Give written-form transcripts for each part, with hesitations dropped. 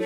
Hi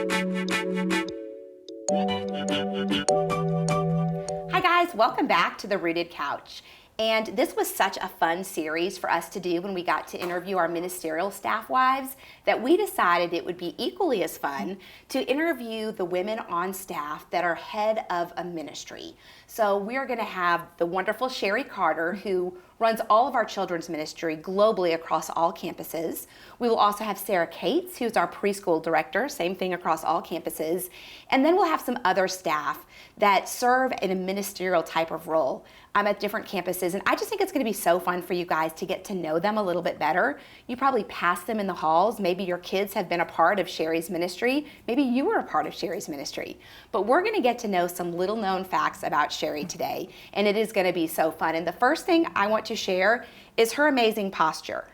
guys, welcome back to the Rooted Couch. And this was such a fun series for us to do when we got to interview our ministerial staff wives that we decided it would be equally as fun to interview the women on staff that are head of a ministry. So we're going to have the wonderful Sherry Carter, who runs all of our children's ministry globally across all campuses. We will also have Sarah Cates, who's our preschool director, same thing across all campuses. And then we'll have some other staff that serve in a ministerial type of role at different campuses. And I just think it's going to be so fun for you guys to get to know them a little bit better. You probably pass them in the halls. Maybe your kids have been a part of Sherry's ministry. Maybe you were a part of Sherry's ministry. But we're going to get to know some little known facts about Sherry today. And it is going to be so fun. And the first thing I want to share is her amazing posture.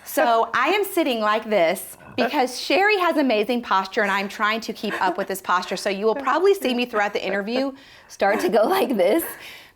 So I am sitting like this because Sherry has amazing posture and I'm trying to keep up with this posture. So you will probably see me throughout the interview start to go like this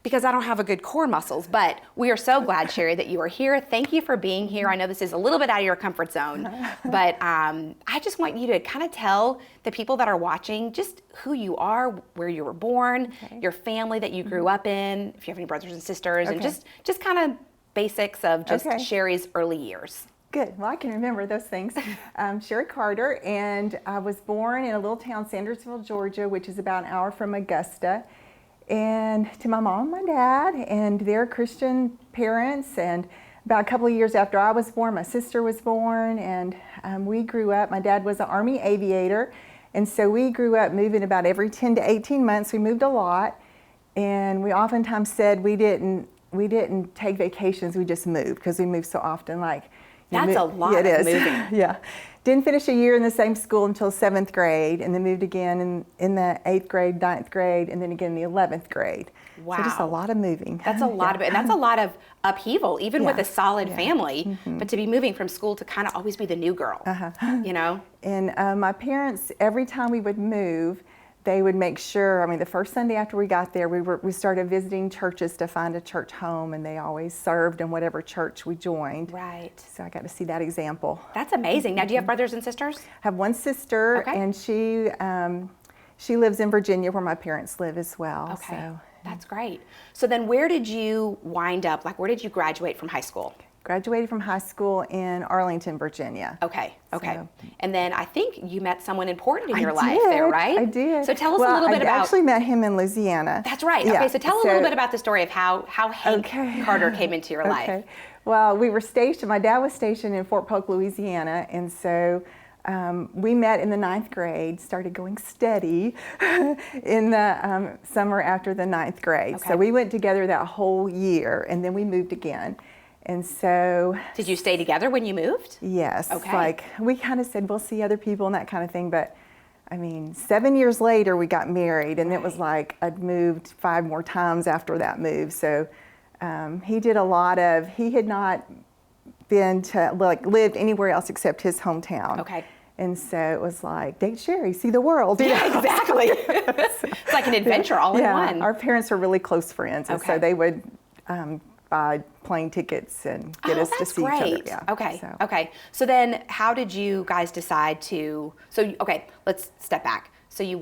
because I don't have a good core muscles. But we are so glad, Sherry, that you are here. Thank you for being here. I know this is a little bit out of your comfort zone, but I just want you to kind of tell the people that are watching just who you are, where you were born, your family that you grew up in, if you have any brothers and sisters, and just kind of basics of just Sherry's early years. Good. Well, I can remember those things. Sherry Carter, and I was born in a little town, Sandersville, Georgia, which is about an hour from Augusta. And to my mom and my dad, and they're Christian parents. And about a couple of years after I was born, my sister was born, and we grew up. My dad was an Army aviator, and so we grew up moving about every 10 to 18 months. We moved a lot, and we oftentimes said we didn't take vacations. We just moved because we moved so often. That's a lot of moving. Yeah. Didn't finish a year in the same school until 7th grade, and then moved again in the 8th grade, 9th grade, and then again in the 11th grade. Wow. So just a lot of moving. That's a lot of it. And that's a lot of upheaval, even with a solid family. But to be moving from school to kind of always be the new girl, you know? And my parents, every time we would move, they would make sure, the first Sunday after we got there, we started visiting churches to find a church home, and they always served in whatever church we joined. Right. So I got to see that example. That's amazing. Now, do you have brothers and sisters? I have one sister, and she lives in Virginia, where my parents live as well. Okay. So, that's great. So then where did you wind up? Where did you graduate from high school? Graduated from high school in Arlington, Virginia. Okay. So, and then I think you met someone important in your life there, right? I did. So tell us a little bit about... I actually met him in Louisiana. That's right. Yeah. Okay, so tell a little bit about the story of how Hank Carter came into your life. Well, we were stationed, my dad was stationed in Fort Polk, Louisiana, and so we met in the 9th grade, started going steady in the summer after the 9th grade. Okay. So we went together that whole year, and then we moved again. And so... Did you stay together when you moved? Yes. Okay. We kind of said, we'll see other people and that kind of thing. But 7 years later, we got married, and it was like I'd moved 5 more times after that move. So he did a lot of... He had not been to, lived anywhere else except his hometown. Okay. And so it was like, date Sherry, see the world. Yeah, exactly. It's like an adventure all in one. Our parents were really close friends, and so they would... buy plane tickets and get us to see each other. Yeah. Okay. So then how did you guys decide to, let's step back. So you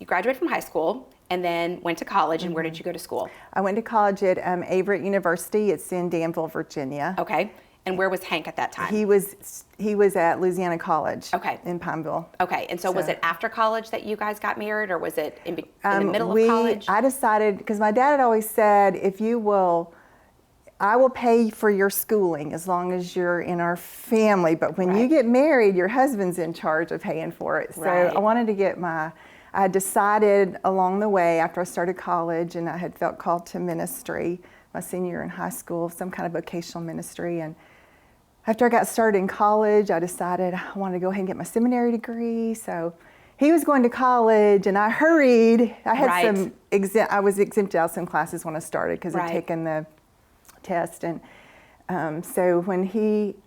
graduated from high school and then went to college, and where did you go to school? I went to college at Averett University. It's in Danville, Virginia. Okay. And where was Hank at that time? He was at Louisiana College. Okay. In Pineville. Okay. And so was it after college that you guys got married, or was it in the middle of college? I decided, because my dad had always said, I will pay for your schooling as long as you're in our family, but when you get married, your husband's in charge of paying for it. So I wanted to get I decided along the way after I started college, and I had felt called to ministry my senior year in high school, some kind of vocational ministry. And after I got started in college, I decided I wanted to go ahead and get my seminary degree. So he was going to college, and I hurried. I had I was exempted out of some classes when I started because I'd taken the test, and So when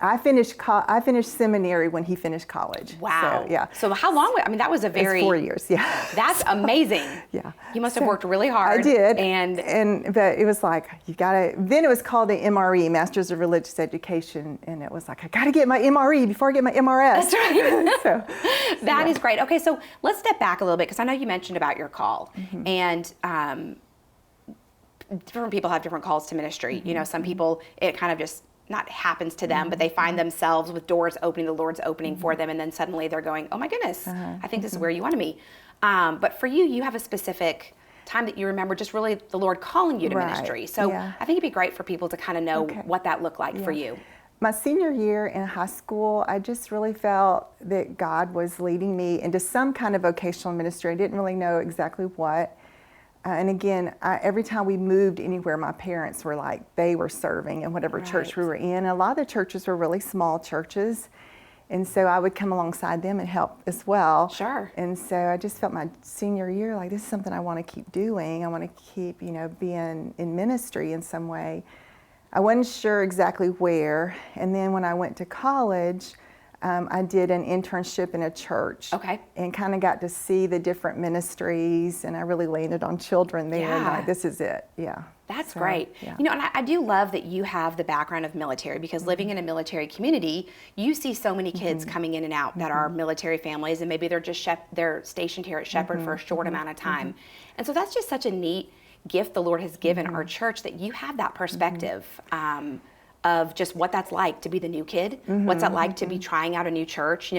I finished seminary when he finished college. Wow. So, yeah. So how long? I mean, that was a very... It's 4 years, yeah. That's amazing. Yeah. You must have worked really hard. I did. But it was like, then it was called the MRE, Masters of Religious Education. And it was like, I got to get my MRE before I get my MRS. That's right. So, that is great. Okay, so let's step back a little bit because I know you mentioned about your call. And different people have different calls to ministry. You know, some people, it kind of just not happens to them, but they find themselves with doors opening, the Lord's opening for them, and then suddenly they're going, oh my goodness, I think this is where you want to be. But for you have a specific time that you remember just really the Lord calling you to ministry. So I think it'd be great for people to kind of know what that looked like for you. My senior year in high school, I just really felt that God was leading me into some kind of vocational ministry. I didn't really know exactly what. And again, every time we moved anywhere, my parents were like, they were serving in whatever church we were in. And a lot of the churches were really small churches. And so I would come alongside them and help as well. Sure. And so I just felt my senior year, like this is something I want to keep doing. I want to keep, being in ministry in some way. I wasn't sure exactly where. And then when I went to college, I did an internship in a church. Okay. And kind of got to see the different ministries, and I really landed on children there. And like, this is it. Yeah. That's great. Yeah. And I do love that you have the background of military because living in a military community, you see so many kids coming in and out that are military families, and maybe they're just they're stationed here at Shepherd for a short amount of time. And so that's just such a neat gift the Lord has given our church that you have that perspective. Of just what that's like to be the new kid, what's that like to be trying out a new church.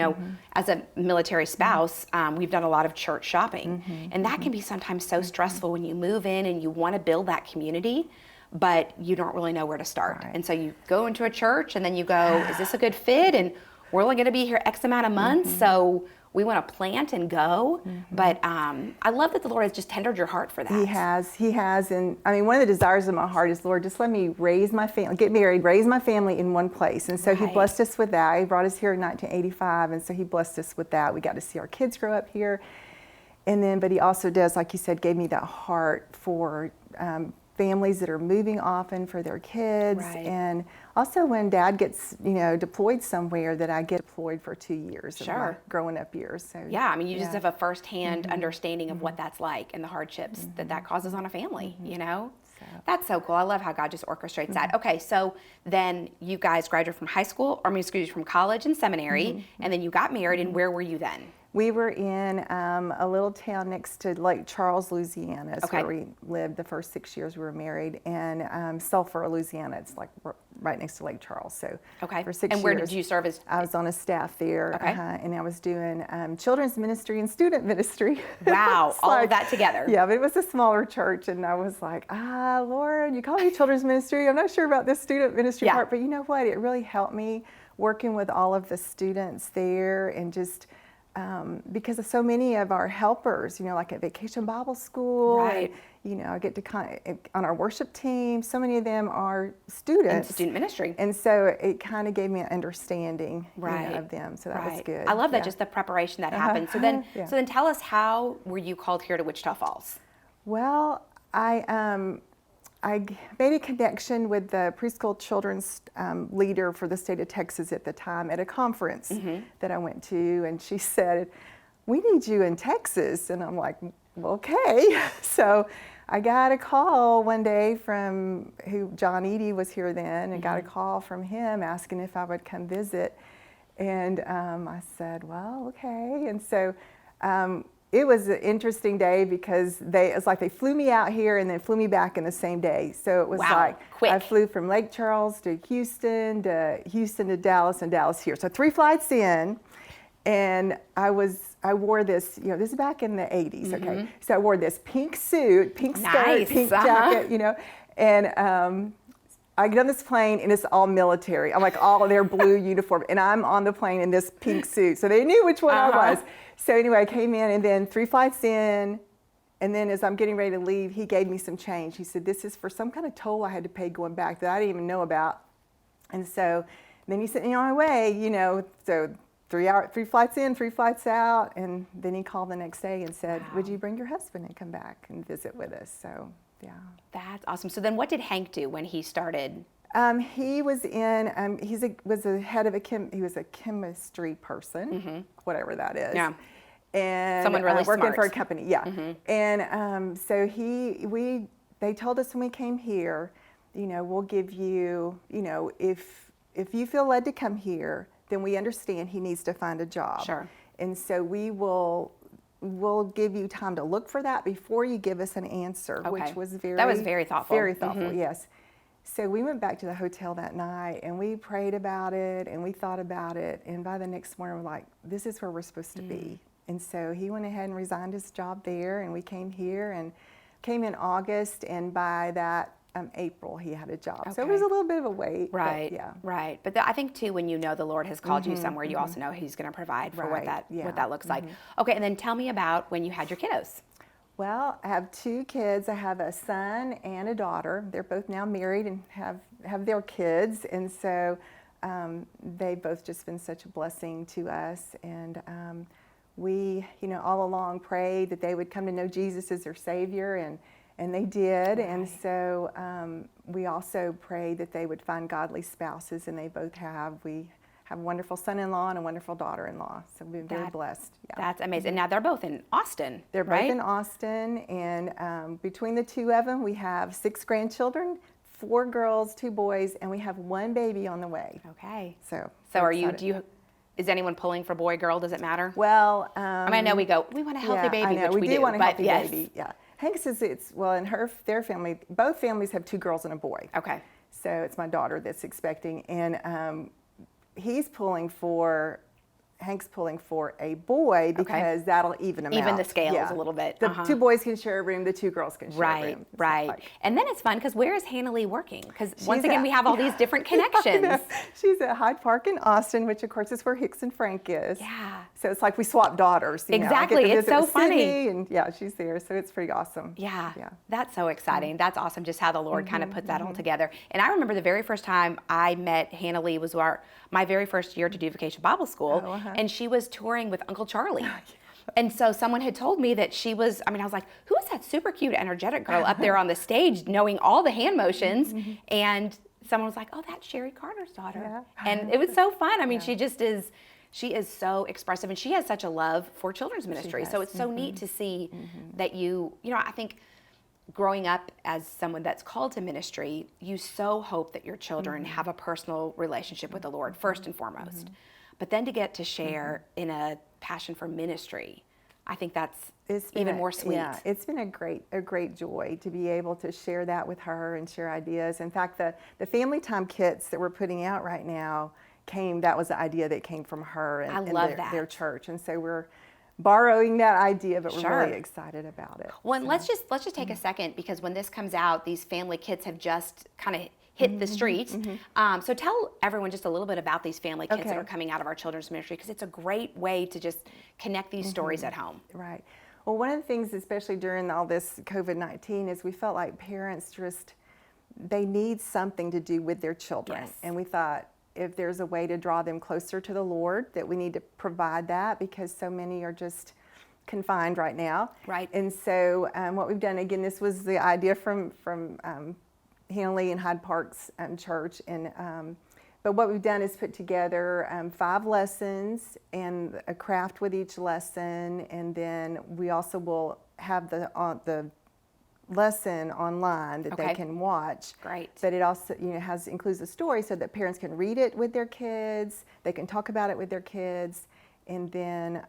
As a military spouse, we've done a lot of church shopping, and that can be sometimes so stressful when you move in and you want to build that community, but you don't really know where to start. And so you go into a church and then you go, is this a good fit? And we're only going to be here X amount of months, so we want to plant and go. But I love that the Lord has just tendered your heart for that. He has. And I mean, one of the desires of my heart is, Lord, just let me raise my family, get married, raise my family in one place. And so He blessed us with that. He brought us here in 1985. And so He blessed us with that. We got to see our kids grow up here. And then, but He also does, like you said, gave me that heart for families that are moving often for their kids. And also when Dad gets, deployed somewhere, that I get deployed for 2 years of my growing up years. So yeah, I mean, you just have a firsthand understanding of what that's like and the hardships that causes on a family, So. That's so cool. I love how God just orchestrates that. Okay, so then you guys graduated from high school, from college and seminary, and then you got married, and where were you then? We were in a little town next to Lake Charles, Louisiana. That's where we lived the first 6 years we were married. And Sulphur, Louisiana, it's like right next to Lake Charles. So for 6 years. And where did you serve as? I was on a staff there. And I was doing children's ministry and student ministry. Wow, all of that together. Yeah, but it was a smaller church. And I was like, Lord, you call me children's ministry. I'm not sure about this student ministry part. But you know what? It really helped me working with all of the students there and just... because of so many of our helpers, like at Vacation Bible School, and, I get to on our worship team, so many of them are students. In student ministry. And so it kind of gave me an understanding of them, so that was good. I love that, just the preparation that happened. So then tell us, how were you called here to Wichita Falls? Well, I made a connection with the preschool children's leader for the state of Texas at the time at a conference that I went to, and she said, we need you in Texas. And I'm like, well, okay. So I got a call one day from John Eady was here then, and got a call from him asking if I would come visit. And I said, well, okay. And so it was an interesting day because it's like they flew me out here and then flew me back in the same day. So it was quick. I flew from Lake Charles to Houston to Dallas, and Dallas here. So 3 flights in, and I wore this, this is back in the 80s, okay? So I wore this pink suit, pink skirt, pink jacket, and I get on this plane and it's all military. I'm like all their blue uniform, and I'm on the plane in this pink suit. So they knew which one I was. So anyway, I came in, and then 3 flights in, and then as I'm getting ready to leave, he gave me some change. He said, this is for some kind of toll I had to pay going back that I didn't even know about. And so then he sent me on my way, so 3 flights in, 3 flights out. And then he called the next day and said, would you bring your husband and come back and visit with us? So, yeah. That's awesome. So then what did Hank do when he started He was in. Was a head of he was a chemistry person, whatever that is. Yeah. And Someone really working smart. for a company. Yeah. And so they told us when we came here, we'll give you, if you feel led to come here, then we understand he needs to find a job. Sure. And so we'll give you time to look for that before you give us an answer, Okay. which was very thoughtful. Very thoughtful, yes. So we went back to the hotel that night and we prayed about it and we thought about it. And by the next morning, we're like, this is where we're supposed to be. And so he went ahead and resigned his job there, and we came here and came in August. And by that April, he had a job. So it Okay. was a little bit of a wait. Right. But yeah. Right. But I think too, when you know the Lord has called you somewhere, you also know He's going to provide for Right, what yeah. that looks like. Okay. And then tell me about when you had your kiddos. Well, I have 2 kids. I have a son and a daughter. They're both now married and have their kids. And so they've both just been such a blessing to us. And we, all along prayed that they would come to know Jesus as their Savior, and they did. Right. And so we also prayed that they would find godly spouses, and they both have. We have a wonderful son-in-law and a wonderful daughter-in-law. So we've been very blessed. Yeah. That's amazing. And now they're both in Austin. They're both right? in Austin, and between the 2 of them, we have 6 grandchildren, 4 girls, 2 boys, and we have 1 baby on the way. So Okay. So we're are you? excited. Is anyone pulling for boy, girl? Does it matter? Well, I mean, I know we want a healthy yeah, baby, I know. which we do. do want a but healthy yes. baby. Yeah. Hank says in their family, both families have 2 girls and a boy. Okay. So it's my daughter that's expecting, and Hank's pulling for a boy because that'll even them out. Even the scales Yeah. a little bit. The 2 boys can share a room, the 2 girls can share a room. It's Right. like- And then it's fun because where is Hannah Lee working? Because once She's again, at- we have all these different connections. She's at Hyde Park in Austin, which of course is where Hicks and Frank is. Yeah. So it's like we swap daughters. I get Exactly. to It's visit so with funny. Sydney, and yeah, she's there. So it's pretty awesome. Yeah, Yeah. that's so exciting. That's awesome, just how the Lord kind Mm-hmm, of put that all together. And I remember the very first time I met Hannah Lee was my very first year to do Vacation Bible School, Oh, uh-huh. and she was touring with Uncle Charlie. And so someone had told me that she was, I was like, who is that super cute, energetic girl up there on the stage knowing all the hand motions? Mm-hmm. And someone was like, oh, that's Sherry Carter's daughter. Yeah. And it was so fun. She is so expressive, and she has such a love for children's ministry. So does. it's so neat to see that I think growing up as someone that's called to ministry, you so hope that your children have a personal relationship with the Lord first and foremost. But then to get to share in a passion for ministry, I think that's It's been even more sweet. Yeah, it's been a great joy to be able to share that with her and share ideas. In fact, the family time kits that we're putting out right now that was the idea that came from her and, I love and that. their church. And so we're borrowing that idea, but we're Sure. really excited about it. Well, and let's just take a second, because when this comes out, these family kits have just kind of hit the street. So tell everyone just a little bit about these family kits that Okay. are coming out of our children's ministry, because it's a great way to just connect these stories at home. Right. Well, one of the things, especially during all this COVID-19, is we felt like parents they need something to do with their children. Yes. And we thought, if there's a way to draw them closer to the Lord, that we need to provide that, because so many are just confined right now. Right. And so what we've done, again, this was the idea from Hannah Lee and Hyde Park's church. But what we've done is put together 5 lessons and a craft with each lesson. And then we also will have the lesson online that Okay. they can watch. Great. But it also includes a story so that parents can read it with their kids, they can talk about it with their kids, and then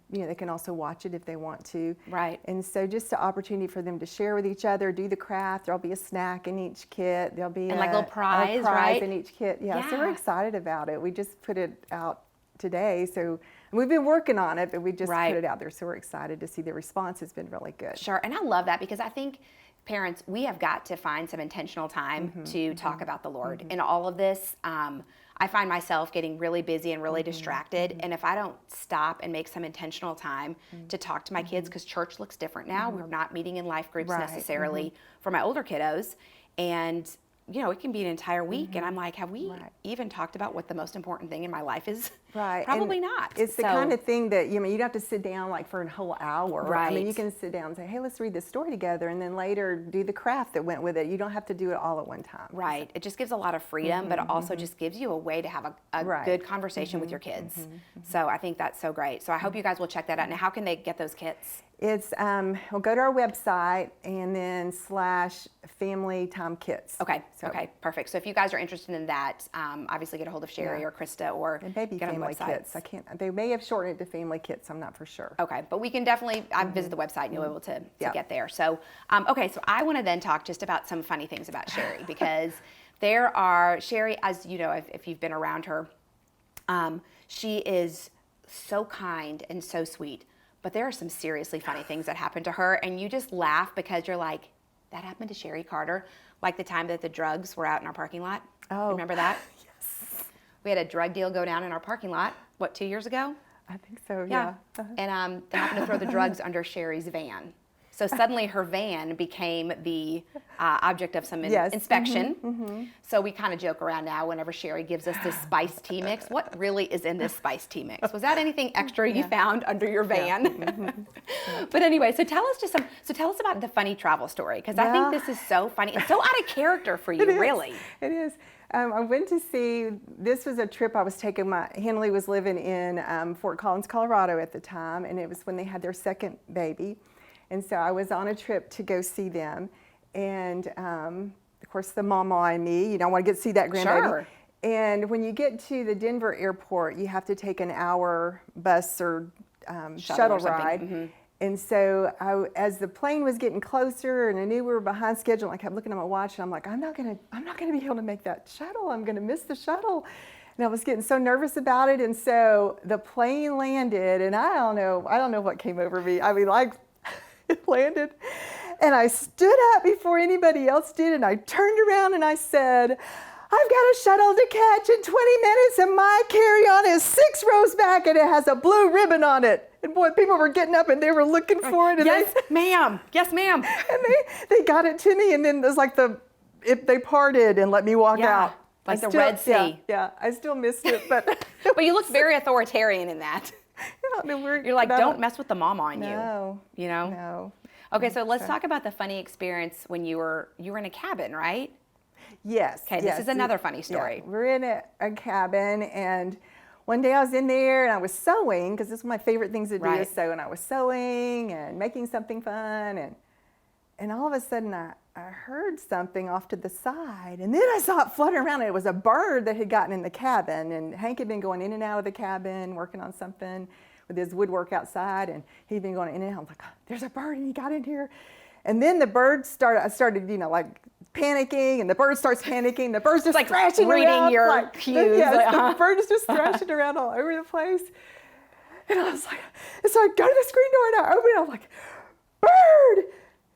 they can also watch it if they want to. Right. And so just an opportunity for them to share with each other, do the craft. There'll be a snack in each kit. There'll be And like a little prize, right? in each kit. Yeah. So we're Yeah. excited about it. We just put it out today. So we've been working on it, but we just Right. put it out there. So we're excited to see the response has been really good. Sure, and I love that, because I think parents, we have got to find some intentional time to talk about the Lord in all of this. I find myself getting really busy and really distracted, and if I don't stop and make some intentional time to talk to my kids, because church looks different now. We're not meeting in life groups Right. necessarily for my older kiddos, and it can be an entire week, and I'm like, have we Right. even talked about what the most important thing in my life is? Right. Probably And not. It's the So- kind of thing that, you don't have to sit down like for a whole hour. I mean, Right. you can sit down and say, hey, let's read this story together, and then later do the craft that went with it. You don't have to do it all at one time. Right. It just gives a lot of freedom, but it also just gives you a way to have a Right. good conversation with your kids. So I think that's so great. So I hope you guys will check that out. Now, how can they get those kits? It's, we'll go to our website and then /family time kits. Okay. So- Okay. Perfect. So if you guys are interested in that, obviously get a hold of Sherry Yeah. or Krista or And maybe get on the family website. kits. They may have shortened it to family kits. I'm not for sure. Okay, but we can definitely visit the website and you'll be able to Yeah. get there. So, okay, so I want to then talk just about some funny things about Sherry because Sherry, as you know, if you've been around her, she is so kind and so sweet, but there are some seriously funny things that happen to her and you just laugh because you're like, that happened to Sherry Carter, like the time that the drugs were out in our parking lot. Oh. Remember that? Yes. We had a drug deal go down in our parking lot, 2 years ago? I think so, yeah. And they happened to throw the drugs under Sherry's van. So suddenly her van became the object of some Yes. inspection. So we kind of joke around now whenever Sherry gives us this spiced tea mix. What really is in this spiced tea mix? Was that anything extra you found under your van? But anyway, so tell us about the funny travel story because I think Yeah. this is so funny. It's so out of character for you, It is. really. It is. I went to see, this was a trip I was taking. Henley was living in Fort Collins, Colorado at the time, and it was when they had their second baby. And so I was on a trip to go see them. And of course, the mama and me, I want to get to see that grandbaby. Sure. And when you get to the Denver airport, you have to take an hour bus or shuttle or something. ride. And so as the plane was getting closer and I knew we were behind schedule, I kept looking at my watch and I'm like, I'm not gonna be able to make that shuttle. I'm gonna miss the shuttle. And I was getting so nervous about it. And so the plane landed and I don't know what came over me. I mean, like it landed and I stood up before anybody else did and I turned around and I said, I've got a shuttle to catch in 20 minutes and my carry-on is 6 rows back and it has a blue ribbon on it. And boy, people were getting up and they were looking for it. And Yes, ma'am. Yes, ma'am. and they got it to me and then there's like they parted and let me walk Yeah, out. like I the still- Red Sea. Yeah, I still missed it, but But you look very authoritarian in that. You're like, don't mess with the mom on No. you. You know? No. Okay, so let's talk about the funny experience when you were in a cabin, right? Yes. Okay, this yes. is another funny story. Yeah, we're in a cabin, and one day I was in there and I was sewing because this is my favorite things to do Right. is sew, and I was sewing and making something fun, and all of a sudden I heard something off to the side, and then I saw it fluttering around, and it was a bird that had gotten in the cabin, and Hank had been going in and out of the cabin working on something with his woodwork outside, and he'd been going in and out. I was like, oh, there's a bird, and he got in here. And then the bird I started, like panicking, and the bird starts panicking. The bird's just like thrashing reading around. your cues, Yes, like, the bird is just thrashing around all over the place. And I was like, and so I go to the screen door and I open it. I'm like, bird!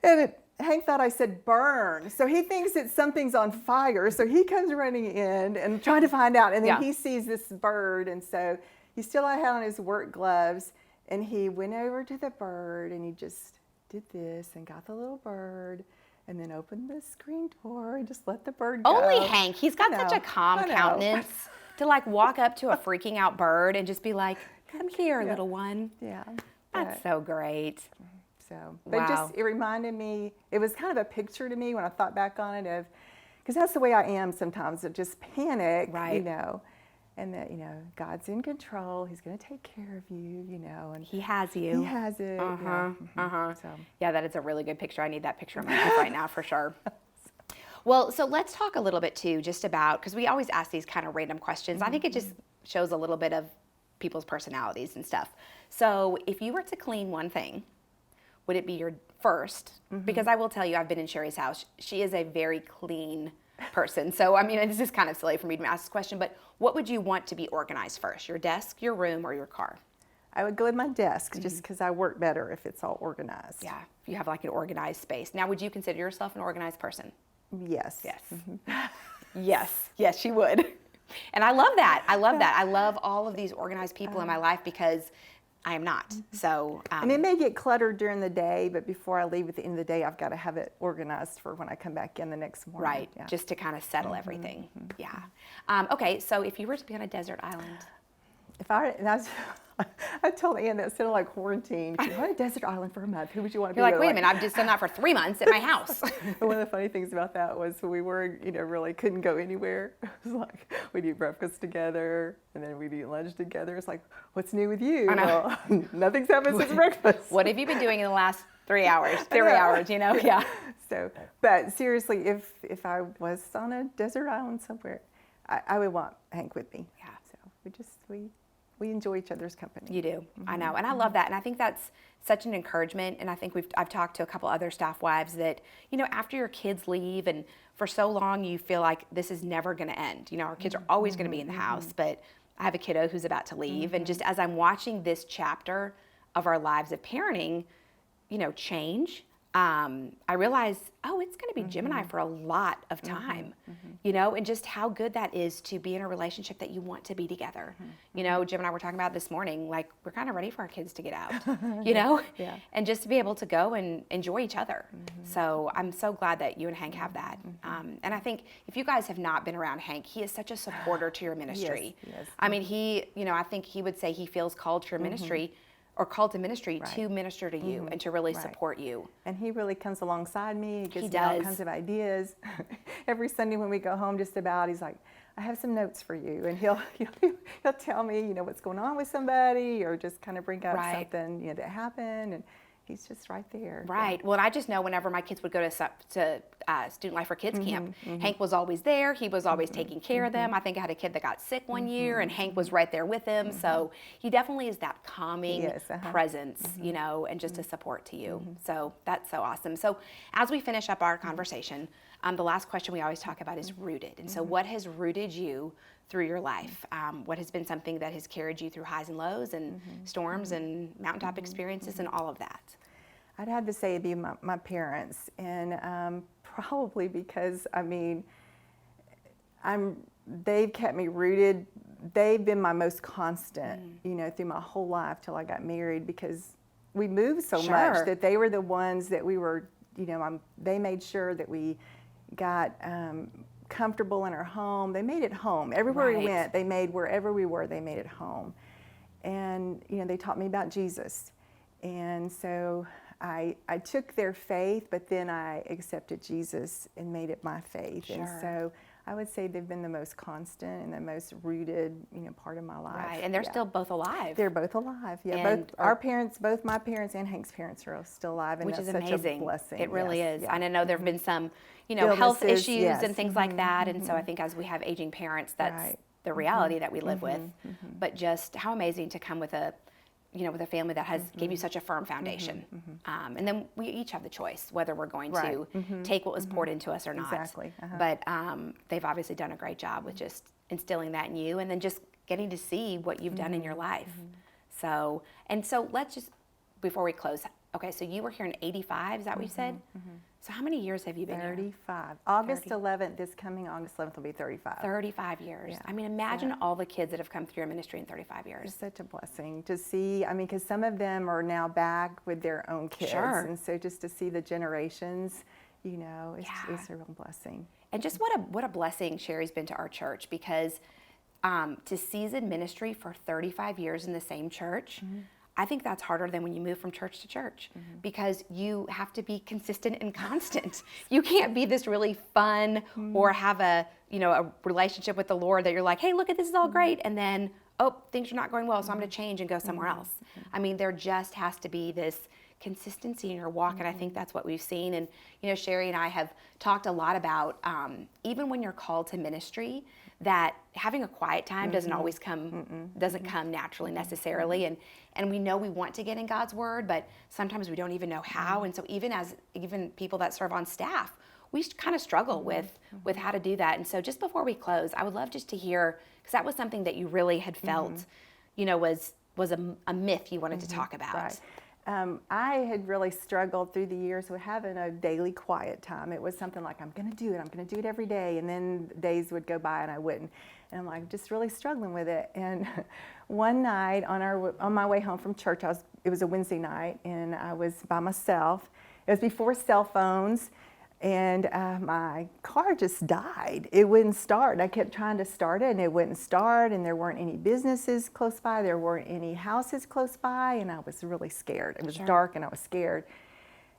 And Hank thought I said burn. So he thinks that something's on fire. So he comes running in and trying to find out. And then Yeah. he sees this bird. And so he still had on his work gloves. And he went over to the bird and he just did this and got the little bird and then opened the screen door and just let the bird go. Only Hank. He's got I such know, a calm I know. countenance to like walk up to a freaking out bird and just be like, come here, little one. Yeah. That's but- so great. So, Wow. it reminded me, it was kind of a picture to me when I thought back on it because that's the way I am sometimes, of just panic, Right. and that, God's in control. He's going to take care of you, and He has you. He has it. Uh-huh, uh-huh. So, Yeah, that is a really good picture. I need that picture in my head right now for sure. Well, so let's talk a little bit too, just about, because we always ask these kind of random questions. I think it just shows a little bit of people's personalities and stuff. So if you were to clean one thing, would it be your first? Because I will tell you, I've been in Sherry's house. She is a very clean person. So, I mean, this is kind of silly for me to ask this question, but what would you want to be organized first? Your desk, your room, or your car? I would go in my desk just because I work better if it's all organized. Yeah, if you have like an organized space. Now, would you consider yourself an organized person? Yes. Yes. Yes, she would. And I love that. I love all of these organized people in my life because I am not. So, And it may get cluttered during the day, but before I leave at the end of the day, I've got to have it organized for when I come back in the next morning. right, Yeah. just to kind of settle everything. Yeah. Okay, so if you were to be on a desert island, I told Ann that sounded like quarantine. She wanted a desert island for a month. Who would you want to be You're like, with? wait a minute, I've just done that for 3 months at my house. But one of the funny things about that was we were, really couldn't go anywhere. It was like we'd eat breakfast together and then we'd eat lunch together. It's like, what's new with you? I know. Well, nothing's happened since breakfast. What have you been doing in the last 3 hours? 3 hours, Yeah. So, but seriously, if I was on a desert island somewhere, I would want Hank with me. Yeah. So we enjoy each other's company. You do. I know. And I love that. And I think that's such an encouragement. And I think I've talked to a couple other staff wives that, after your kids leave and for so long you feel like this is never going to end. Our kids are always going to be in the house, but I have a kiddo who's about to leave. And just as I'm watching this chapter of our lives of parenting, change, I realize, it's going to be Jim and I for a lot of time, and just how good that is to be in a relationship that you want to be together. Jim and I were talking about this morning, like we're kind of ready for our kids to get out, Yeah. and just to be able to go and enjoy each other. So I'm so glad that you and Hank have that. And I think if you guys have not been around Hank, he is such a supporter to your ministry. Yes. I mean, I think he would say he feels called to your ministry or called to ministry Right. to minister to you and to really Right. support you. And he really comes alongside me. He gives He me all does. kinds of ideas. Every Sunday when we go home, just about, he's like, I have some notes for you. And he'll tell me, what's going on with somebody or just kind of bring up Right. something, that happened. And he's just right there. Right. Well, I just know whenever my kids would go to Student Life for Kids camp, Hank was always there. He was always taking care of them. I think I had a kid that got sick one year, and Hank was right there with him. So he definitely is that calming Yes, presence, and just a support to you. So that's so awesome. So as we finish up our conversation, the last question we always talk about is rooted. And so what has rooted you through your life? What has been something that has carried you through highs and lows and storms and mountaintop experiences and all of that? I'd have to say it'd be my parents, and probably because they've kept me rooted. They've been my most constant, through my whole life till I got married, because we moved so Sure. much that they were the ones that we were, they made sure that we got comfortable in our home. They made it home. Everywhere Right. we went, wherever we were, they made it home. And, they taught me about Jesus. And so I took their faith, but then I accepted Jesus and made it my faith. Sure. And so I would say they've been the most constant and the most rooted, part of my life. Right. And they're Yeah. still both alive. They're both alive. Yeah, And both our parents, both my parents and Hank's parents are still alive, and which that's is such amazing. a blessing. It really Yes, is. yeah. And I know there have been some, health Illnesses, issues yes. and things like that. And so I think as we have aging parents, that's Right. the reality that we live with. But just how amazing to come with a family that has gave you such a firm foundation. And then we each have the choice whether we're going to Right. take what was poured into us or not. Exactly. Uh-huh. But they've obviously done a great job with just instilling that in you and then just getting to see what you've done in your life. So let's just, before we close, okay, so you were here in 85, is that what you said? So how many years have you been here? 35. August 30. 11th, this coming August 11th will be 35. 35 years. Yeah. I mean, imagine all the kids that have come through your ministry in 35 years. It's such a blessing to see. Because some of them are now back with their own kids. Sure. And so just to see the generations, it's Yeah. a real blessing. And just what a blessing Sherry's been to our church, because to season ministry for 35 years in the same church, I think that's harder than when you move from church to church, because you have to be consistent and constant. You can't be this really fun or have a relationship with the Lord that you're like, hey, look at this, is all great, and then things are not going well, so I'm going to change and go somewhere else. I mean, there just has to be this consistency in your walk, and I think that's what we've seen. And Sherry and I have talked a lot about even when you're called to ministry, that having a quiet time doesn't always come naturally necessarily, and we know we want to get in God's word, but sometimes we don't even know how. And so even people that serve on staff, we kind of struggle with how to do that. And so just before we close, I would love just to hear, because that was something that you really had felt was a myth you wanted to talk about. Right. I had really struggled through the years with having a daily quiet time. It was something like, I'm going to do it every day. And then days would go by and I wouldn't. And I'm like, just really struggling with it. And one night on my way home from church, it was a Wednesday night, and I was by myself. It was before cell phones. And my car just died. It wouldn't start. I kept trying to start it and it wouldn't start, and there weren't any businesses close by. There weren't any houses close by, and I was really scared. It was dark and I was scared.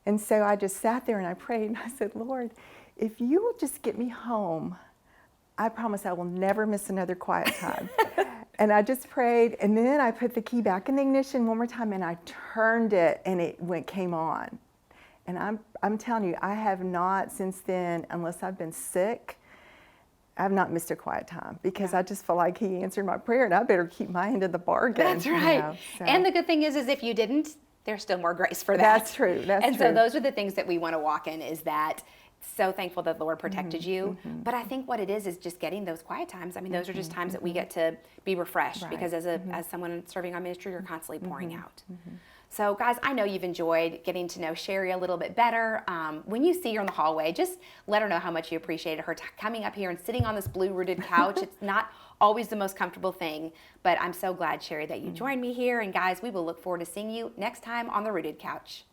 And so I just sat there and I prayed and I said, Lord, if you will just get me home, I promise I will never miss another quiet time. And I just prayed, and then I put the key back in the ignition one more time and I turned it and it came on. And I'm telling you, I have not since then, unless I've been sick, I've not missed a quiet time, because I just feel like he answered my prayer and I better keep my end of the bargain. That's right. So. And the good thing is if you didn't, there's still more grace for that. That's true. That's and true. so those are the things that we want to walk in, is that so thankful that the Lord protected you. But I think what it is just getting those quiet times. I mean, those are just times that we get to be refreshed, because as someone serving our ministry, you're constantly pouring out. So guys, I know you've enjoyed getting to know Sherry a little bit better. When you see her in the hallway, just let her know how much you appreciated her coming up here and sitting on this blue rooted couch. It's not always the most comfortable thing, but I'm so glad, Sherry, that you joined me here. And guys, we will look forward to seeing you next time on the Rooted Couch.